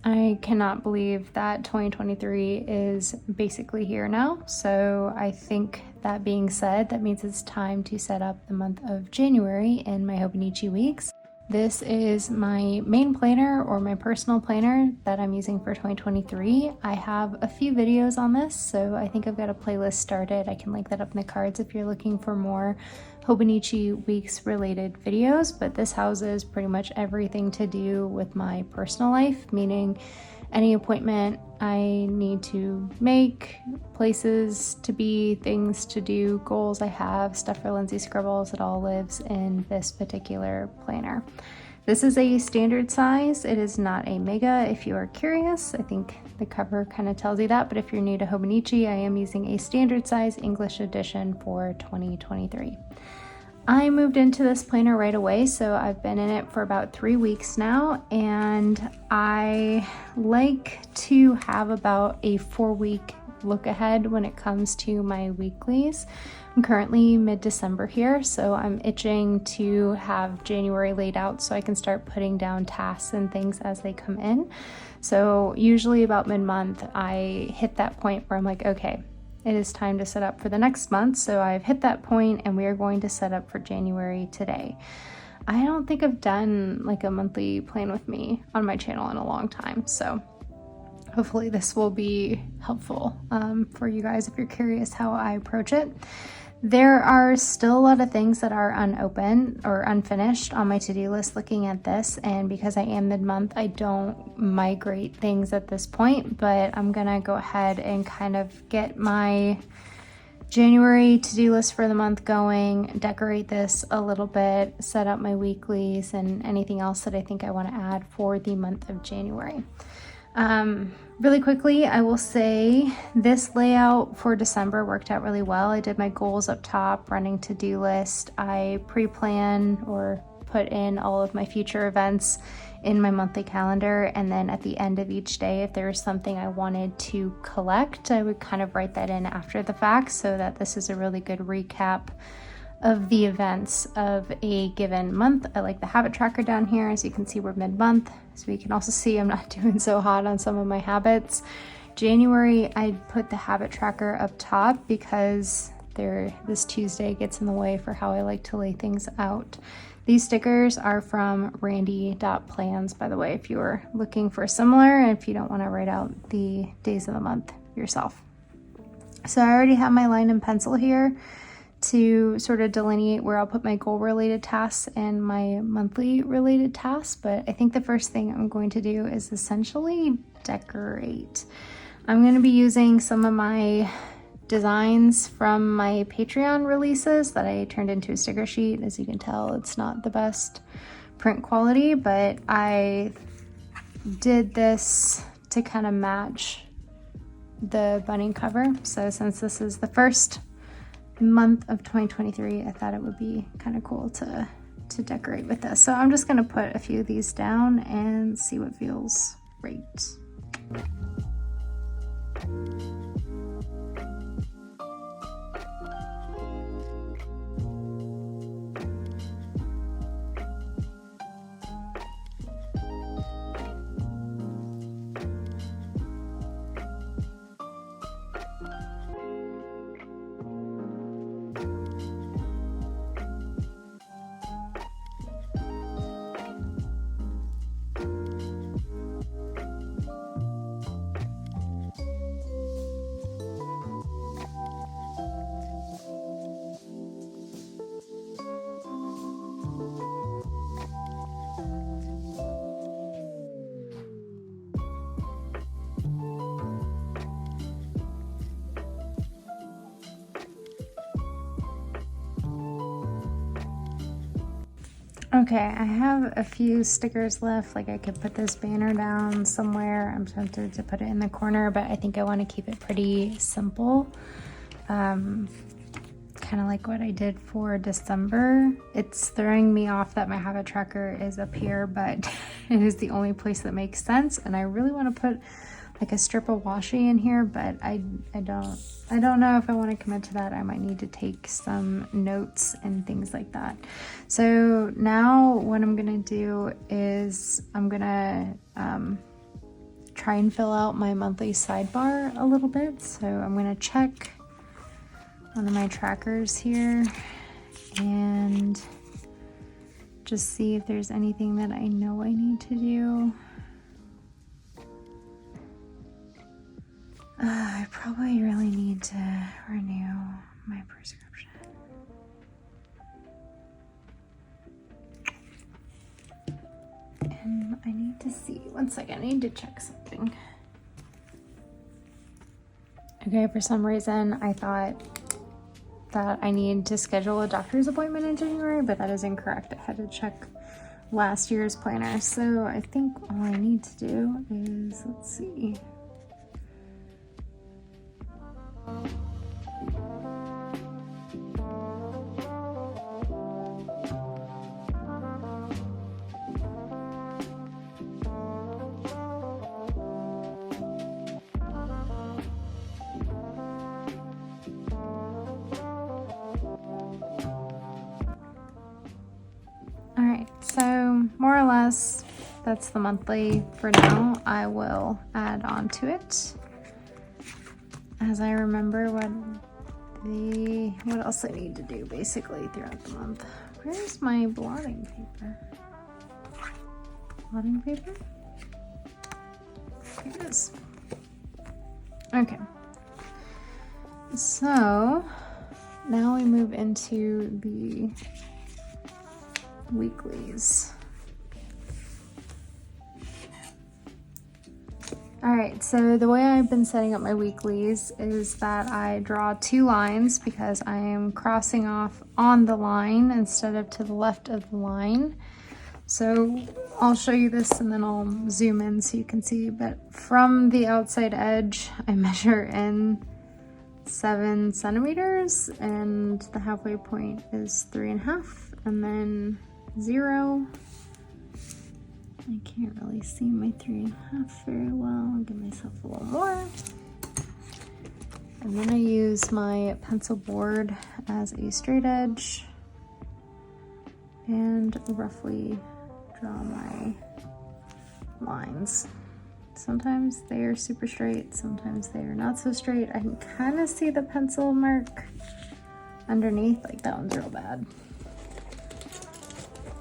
I cannot believe that 2023 is basically here now. So I think that being said, that means it's time to set up the month of January in my Hobonichi Weeks. This is my main planner, or my personal planner, that I'm using for 2023. I have a few videos on this, so I think I've got a playlist started. I can link that up in the cards if you're looking for more Hobonichi Weeks related videos, but this houses pretty much everything to do with my personal life, meaning any appointment I need to make, places to be, things to do, goals I have, stuff for LindseyScribbles. It all lives in this particular planner. This is a standard size. It is not a mega if you are curious. I think the cover kind of tells you that, but if you're new to Hobonichi, I am using a standard size English edition for 2023. I moved into this planner right away, so I've been in it for about 3 weeks now, and I like to have about a 4-week look ahead when it comes to my weeklies. I'm currently mid-December here, so I'm itching to have January laid out so I can start putting down tasks and things as they come in. So usually about mid-month, I hit that point where I'm like, okay, it is time to set up for the next month. So I've hit that point and we are going to set up for January today. I don't think I've done like a monthly plan with me on my channel in a long time. So hopefully this will be helpful for you guys if you're curious how I approach it. There are still a lot of things that are unopened or unfinished on my to-do list looking at this, and because I am mid-month, I don't migrate things at this point, but I'm gonna go ahead and kind of get my January to-do list for the month going, decorate this a little bit, set up my weeklies and anything else that I think I want to add for the month of January. Really quickly, I will say this layout for December worked out really well. I did my goals up top, running to-do list. I pre-plan or put in all of my future events in my monthly calendar, and then at the end of each day, if there was something I wanted to collect, I would kind of write that in after the fact, so that this is a really good recap of the events of a given month. I like the habit tracker down here. As you can see, we're mid-month, so you can also see I'm not doing so hot on some of my habits. January, I put the habit tracker up top because this Tuesday gets in the way for how I like to lay things out. These stickers are from RandiDotPlans, by the way, if you are looking for similar and if you don't want to write out the days of the month yourself. So I already have my line and pencil here to sort of delineate where I'll put my goal related tasks and my monthly related tasks, but I think the first thing I'm going to do is essentially decorate. I'm going to be using some of my designs from my Patreon releases that I turned into a sticker sheet. As you can tell, it's not the best print quality, but I did this to kind of match the bunny cover. So since this is the first month of 2023, I thought it would be kind of cool to decorate with this. So I'm just going to put a few of these down and see what feels right. Okay, I have a few stickers left. Like I could put this banner down somewhere. I'm tempted to put it in the corner, but I think I want to keep it pretty simple. Kind of like what I did for December. It's throwing me off that my habit tracker is up here, but it is the only place that makes sense. And I really want to put like a strip of washi in here, but I don't know if I want to commit to that. I might need to take some notes and things like that. So now what I'm gonna do is I'm gonna try and fill out my monthly sidebar a little bit. So I'm gonna check one of my trackers here and just see if there's anything that I know I need to do. I probably really need to renew my prescription. And I need to see, one second, I need to check something. Okay, for some reason I thought that I need to schedule a doctor's appointment in January, but that is incorrect. I had to check last year's planner. So I think all I need to do is, let's see. So more or less, that's the monthly for now. I will add on to it as I remember what else I need to do basically throughout the month. Where's my blotting paper? Blotting paper? Here it is. Okay. So now we move into the weeklies. Alright, so the way I've been setting up my weeklies is that I draw 2 lines because I am crossing off on the line instead of to the left of the line. So I'll show you this and then I'll zoom in so you can see, but from the outside edge I measure in 7 centimeters and the halfway point is 3.5, and then 0. I can't really see my 3.5 very well. I'll give myself a little more. And then I use my pencil board as a straight edge and roughly draw my lines. Sometimes they are super straight, sometimes they are not so straight. I can kind of see the pencil mark underneath, like that one's real bad.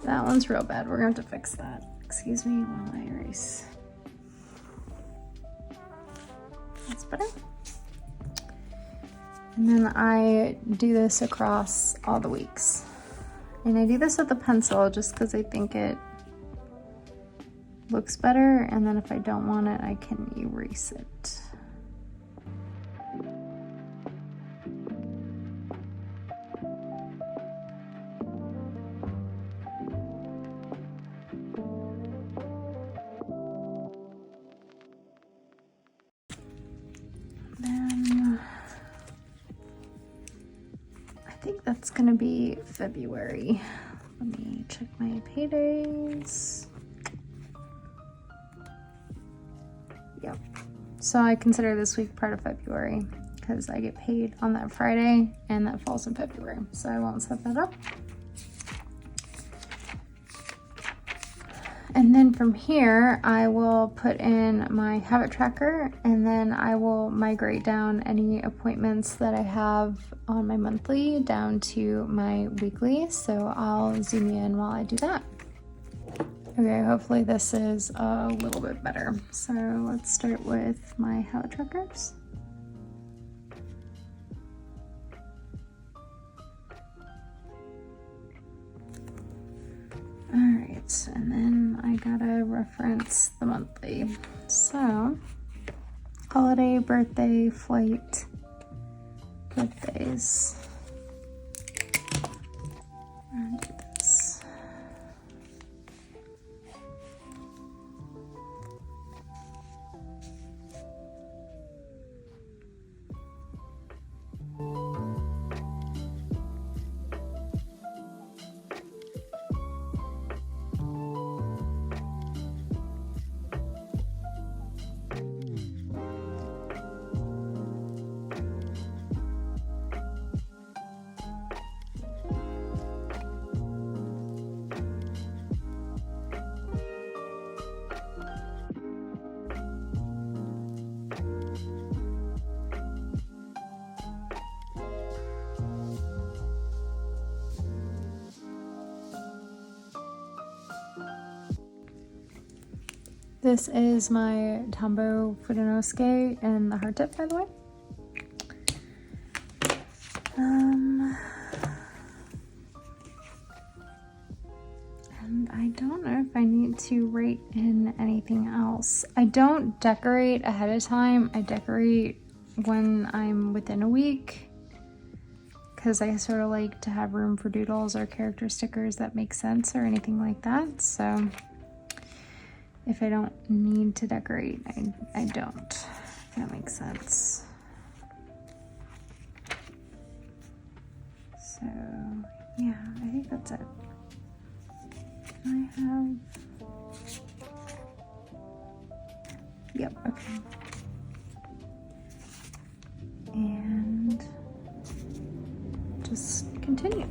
That one's real bad. We're going to have to fix that. Excuse me while I erase. That's better. And then I do this across all the weeks. And I do this with a pencil just because I think it looks better. And then if I don't want it, I can erase it. That's gonna be February. Let me check my paydays. Yep. So I consider this week part of February because I get paid on that Friday and that falls in February. So I won't set that up. And then from here, I will put in my habit tracker and then I will migrate down any appointments that I have on my monthly down to my weekly. So I'll zoom you in while I do that. Okay, hopefully this is a little bit better. So let's start with my habit trackers. Alright, and then I gotta reference the monthly. So, holiday, birthday, flight, birthdays. And do this. This is my Tombow Fudenosuke in the hard tip, by the way. And I don't know if I need to write in anything else. I don't decorate ahead of time. I decorate when I'm within a week, because I sort of like to have room for doodles or character stickers that make sense or anything like that. So if I don't need to decorate, I don't, if that makes sense. So yeah, I think that's it. I have, yep, okay. And just continue.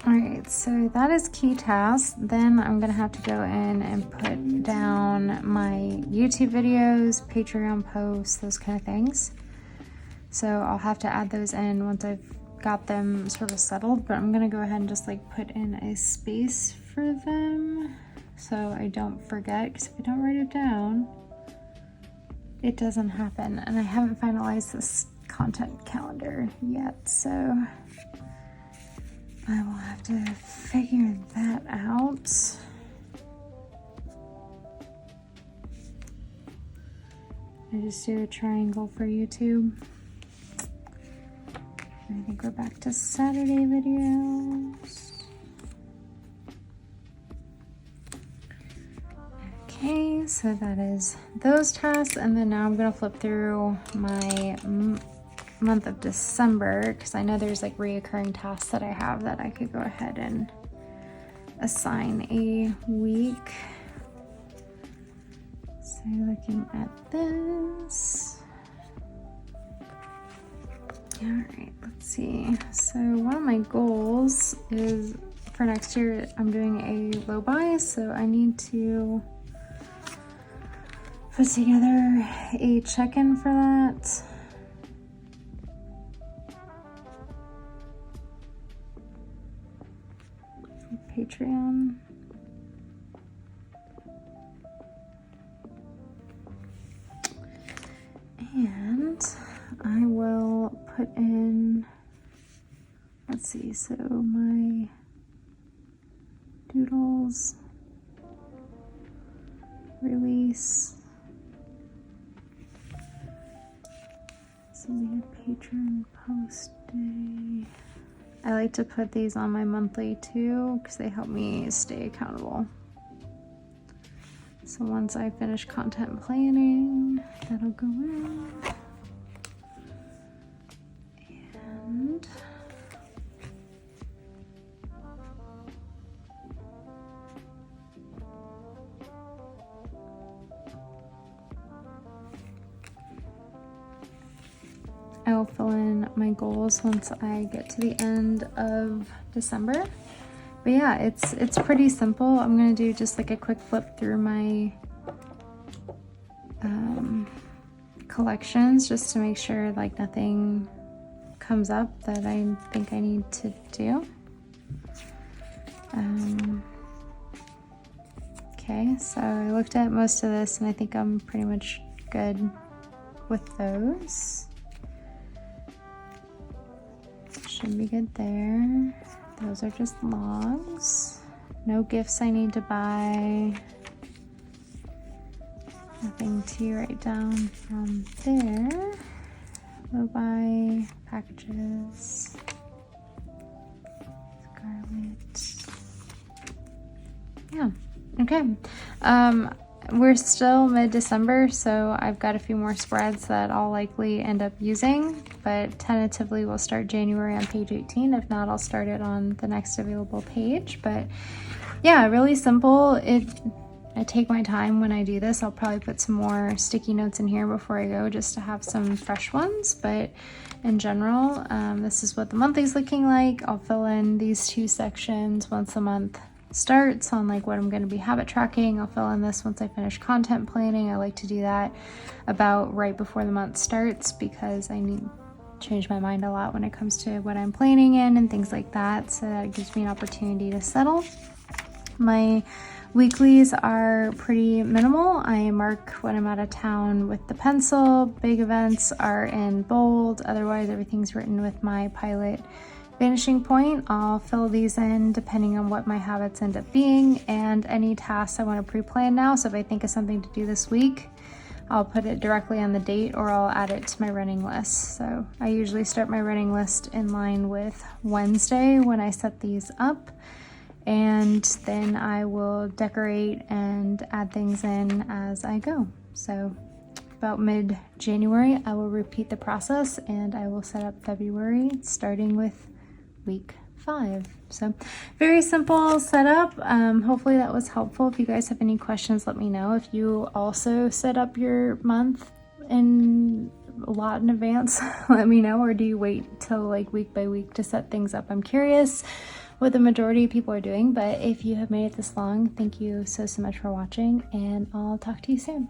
Alright, so that is key task. Then I'm gonna have to go in and put down my YouTube videos, Patreon posts, those kind of things. So I'll have to add those in once I've got them sort of settled, but I'm gonna go ahead and just like put in a space for them so I don't forget, because if I don't write it down, it doesn't happen. And I haven't finalized this content calendar yet, so I will have to figure that out. I just do a triangle for YouTube. I think we're back to Saturday videos. Okay, so that is those tasks, and then now I'm gonna flip through my month of December, because I know there's like reoccurring tasks that I have that I could go ahead and assign a week. So looking at this. All right, let's see. So one of my goals is for next year, I'm doing a low buy, so I need to put together a check-in for that. Patreon. And I will put in, let's see, so my doodles, release, so we have patron post day. I like to put these on my monthly too, because they help me stay accountable. So once I finish content planning, that'll go in. And I will fill in my goals once I get to the end of December. But yeah, it's pretty simple. I'm gonna do just like a quick flip through my collections just to make sure like nothing comes up that I think I need to do. Okay, so I looked at most of this and I think I'm pretty much good with those. Should be good there. Those are just logs. No gifts I need to buy. Nothing to write down from there. Low buy, packages, Scarlet. Yeah, okay. we're still mid-December, so I've got a few more spreads that I'll likely end up using, but tentatively we'll start January on page 18. If not, I'll start it on the next available page. But yeah, really simple. I take my time when I do this. I'll probably put some more sticky notes in here before I go just to have some fresh ones, but in general, this is what the monthly's looking like. I'll fill in these 2 sections once a month starts on like what I'm going to be habit tracking. I'll fill in this once I finish content planning. I like to do that about right before the month starts because I need to change my mind a lot when it comes to what I'm planning in and things like that, so that gives me an opportunity to settle. My weeklies are pretty minimal. I mark when I'm out of town with the pencil. Big events are in bold. Otherwise, everything's written with my Pilot Vanishing point. I'll fill these in depending on what my habits end up being and any tasks I want to pre-plan now. So if I think of something to do this week, I'll put it directly on the date or I'll add it to my running list. So I usually start my running list in line with Wednesday when I set these up. And then I will decorate and add things in as I go. So about mid-January, I will repeat the process and I will set up February starting with week 5. So very simple setup. Hopefully that was helpful. If you guys have any questions, let me know. If you also set up your month in a lot in advance, let me know. Or do you wait till like week by week to set things up? I'm curious what the majority of people are doing, but if you have made it this long, thank you so much for watching, and I'll talk to you soon.